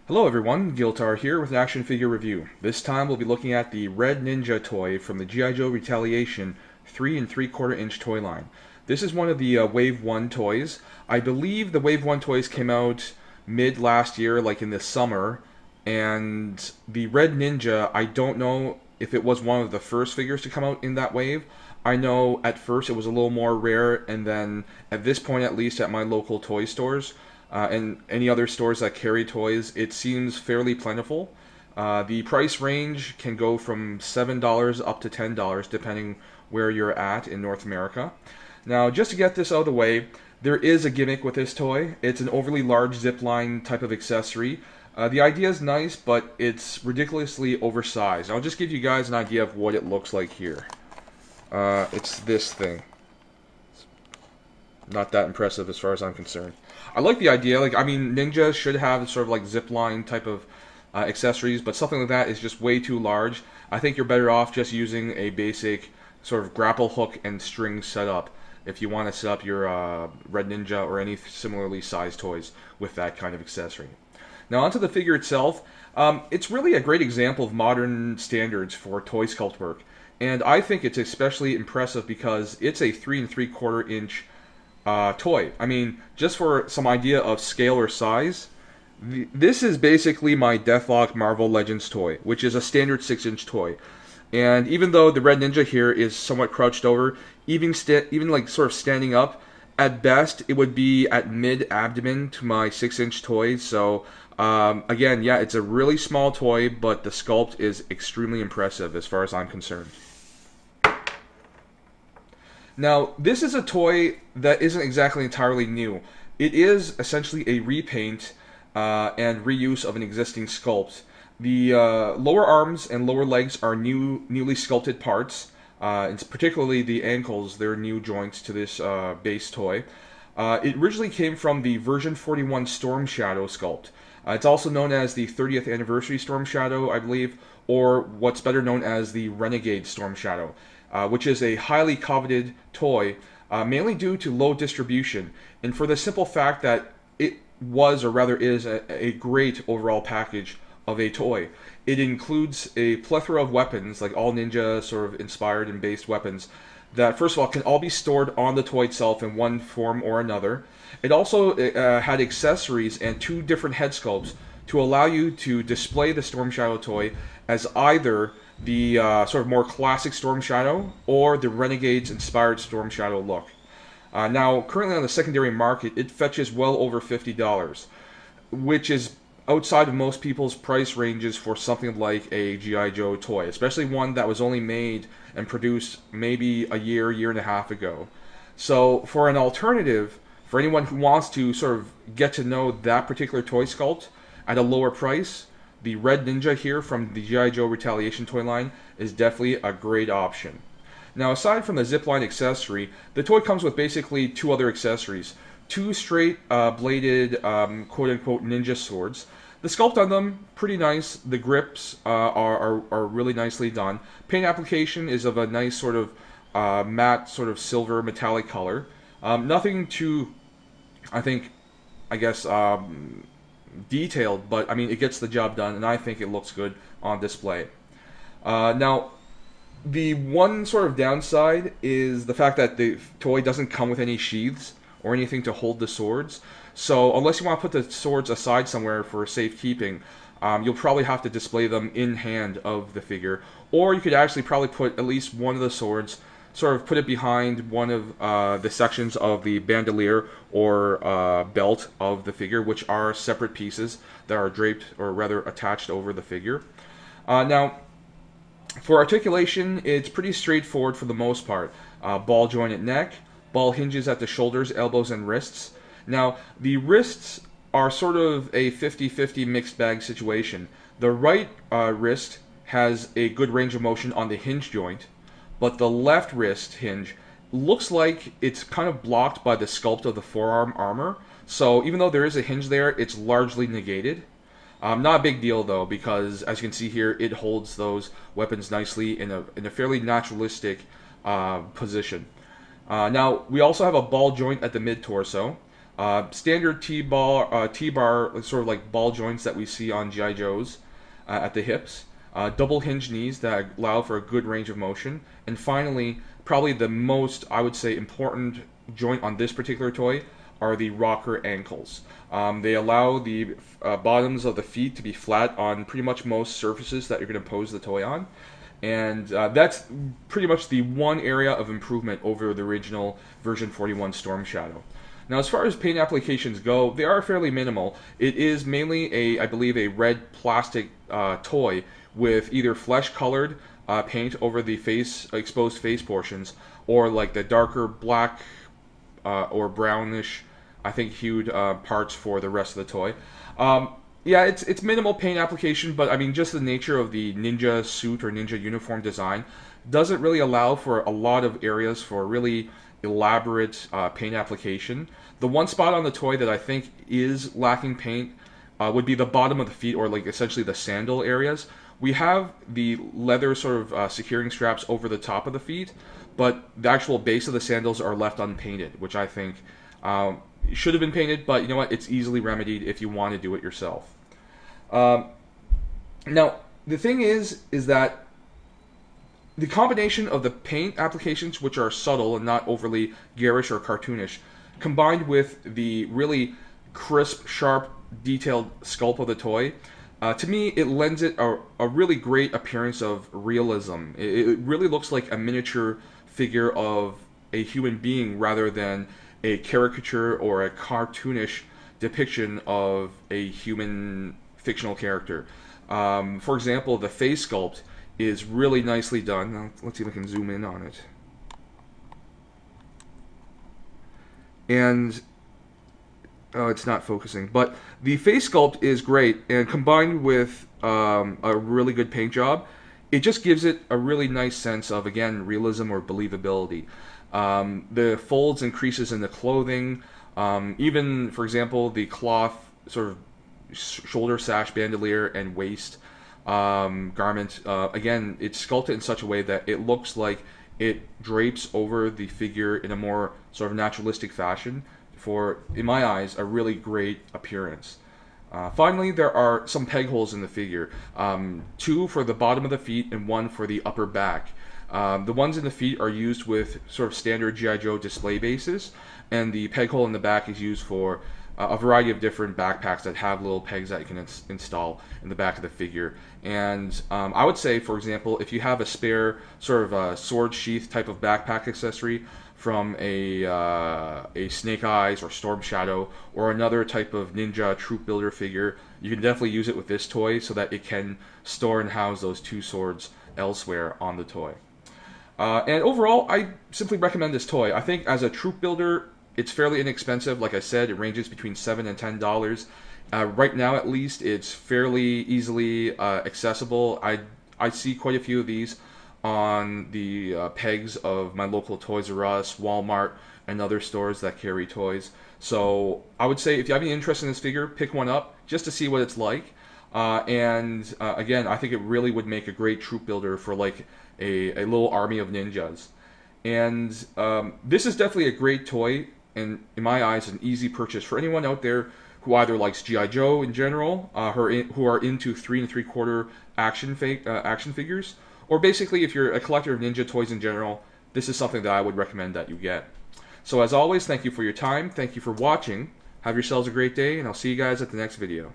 Hello everyone, Giltar here with an action figure review. This time we'll be looking at the Red Ninja toy from the GI Joe Retaliation 3 and 3/4 inch toy line. This is one of the Wave 1 toys. I believe the Wave 1 toys came out mid last year, like in the summer, and the Red Ninja, I don't know if it was one of the first figures to come out in that wave. I know at first it was a little more rare, and then at this point, at least at my local toy stores, and any other stores that carry toys, it seems fairly plentiful. The price range can go from $7 up to $10 depending where you're at in North America. Now, just to get this out of the way, there is a gimmick with this toy. It's an overly large zipline type of accessory. The idea is nice, but it's ridiculously oversized. I'll just give you guys an idea of what it looks like here. It's this thing. Not that impressive as far as I'm concerned. I like the idea. Ninja should have sort of like zipline type of accessories, but something like that is just way too large. I think you're better off just using a basic sort of grapple hook and string setup if you want to set up your Red Ninja or any similarly sized toys with that kind of accessory. Now onto the figure itself. It's really a great example of modern standards for toy sculpt work, and I think it's especially impressive because it's a 3 3/4 inch toy. I mean, just for some idea of scale or size, this is basically my Deathlock Marvel Legends toy, which is a standard 6-inch toy. And even though the Red Ninja here is somewhat crouched over, even like sort of standing up, at best it would be at mid-abdomen to my 6-inch toy. So again, yeah, it's a really small toy, but the sculpt is extremely impressive as far as I'm concerned. Now, this is a toy that isn't exactly entirely new. It is essentially a repaint and reuse of an existing sculpt. The lower arms and lower legs are newly sculpted parts. It's particularly the ankles, they're new joints to this base toy. It originally came from the version 41 Storm Shadow sculpt. It's also known as the 30th Anniversary Storm Shadow, I believe, or what's better known as the Renegade Storm Shadow, which is a highly coveted toy, mainly due to low distribution, and for the simple fact that it was, or rather is, a great overall package of a toy. It includes a plethora of weapons, like all Ninja sort of inspired and based weapons, that first of all can all be stored on the toy itself in one form or another. It also had accessories and 2 different head sculpts to allow you to display the Storm Shadow toy as either the sort of more classic Storm Shadow or the Renegades inspired Storm Shadow look. Now, currently on the secondary market, it fetches well over $50, which is outside of most people's price ranges for something like a GI Joe toy, especially one that was only made and produced maybe a year and a half ago. So for an alternative, for anyone who wants to sort of get to know that particular toy sculpt at a lower price, the Red Ninja here from the GI Joe Retaliation toy line is definitely a great option. Now, aside from the zipline accessory, the toy comes with basically 2 other accessories. 2 straight bladed quote-unquote ninja swords. The sculpt on them, pretty nice. The grips are really nicely done. Paint application is of a nice sort of matte, sort of silver metallic color. Nothing too, I guess, detailed, but I mean, it gets the job done, and I think it looks good on display. Now, the one sort of downside is the fact that the toy doesn't come with any sheaths or anything to hold the swords. So unless you want to put the swords aside somewhere for safekeeping, you'll probably have to display them in hand of the figure. Or you could actually probably put at least one of the swords, sort of put it behind one of the sections of the bandolier or belt of the figure, which are separate pieces that are draped, or rather attached over the figure. Now, for articulation, it's pretty straightforward for the most part. Ball jointed neck, ball hinges at the shoulders, elbows, and wrists. Now, the wrists are sort of a 50-50 mixed bag situation. The right wrist has a good range of motion on the hinge joint, but the left wrist hinge looks like it's kind of blocked by the sculpt of the forearm armor. So even though there is a hinge there, it's largely negated. Not a big deal though, because as you can see here, it holds those weapons nicely in a fairly naturalistic position. Now, we also have a ball joint at the mid-torso. Standard T-bar, sort of like ball joints that we see on GI Joes at the hips. Double hinge knees that allow for a good range of motion. And finally, probably the most, I would say, important joint on this particular toy are the rocker ankles. They allow the bottoms of the feet to be flat on pretty much most surfaces that you're going to pose the toy on. And that's pretty much the one area of improvement over the original version 41 Storm Shadow. Now, as far as paint applications go, they are fairly minimal. It is mainly I believe, a red plastic toy with either flesh-colored paint over the exposed face portions, or like the darker black or brownish, I think, hued parts for the rest of the toy. Yeah, it's minimal paint application, but I mean, just the nature of the ninja suit or ninja uniform design doesn't really allow for a lot of areas for really elaborate paint application. The one spot on the toy that I think is lacking paint would be the bottom of the feet, or like essentially the sandal areas. We have the leather sort of securing straps over the top of the feet, but the actual base of the sandals are left unpainted, which I think should have been painted, but you know what? It's easily remedied if you want to do it yourself. Now, the thing is that the combination of the paint applications, which are subtle and not overly garish or cartoonish, combined with the really crisp, sharp, detailed sculpt of the toy, to me, it lends it a really great appearance of realism. It really looks like a miniature figure of a human being rather than a caricature or a cartoonish depiction of a human fictional character. For example, the face sculpt is really nicely done. Now, let's see if I can zoom in on it. And oh, it's not focusing. But the face sculpt is great, and combined with a really good paint job, it just gives it a really nice sense of, again, realism or believability. The folds and creases in the clothing, even, for example, the cloth sort of shoulder sash, bandolier, and waist garment, again, it's sculpted in such a way that it looks like it drapes over the figure in a more sort of naturalistic fashion for, in my eyes, a really great appearance. Finally, there are some peg holes in the figure, 2 for the bottom of the feet and 1 for the upper back. The ones in the feet are used with sort of standard GI Joe display bases, and the peg hole in the back is used for a variety of different backpacks that have little pegs that you can install in the back of the figure. And I would say, for example, if you have a spare sort of a sword sheath type of backpack accessory from a Snake Eyes or Storm Shadow or another type of Ninja Troop Builder figure, you can definitely use it with this toy so that it can store and house those 2 swords elsewhere on the toy. And overall, I simply recommend this toy. I think as a troop builder, it's fairly inexpensive. Like I said, it ranges between $7 and $10. Right now, at least, it's fairly easily accessible. I see quite a few of these on the pegs of my local Toys R Us, Walmart, and other stores that carry toys. So I would say if you have any interest in this figure, pick one up just to see what it's like. Again, I think it really would make a great troop builder for like a little army of ninjas. And this is definitely a great toy, and in my eyes, an easy purchase for anyone out there who either likes GI Joe in general, who are into 3 3/4 action figures, or basically if you're a collector of ninja toys in general, this is something that I would recommend that you get. So as always, thank you for your time, thank you for watching, have yourselves a great day, and I'll see you guys at the next video.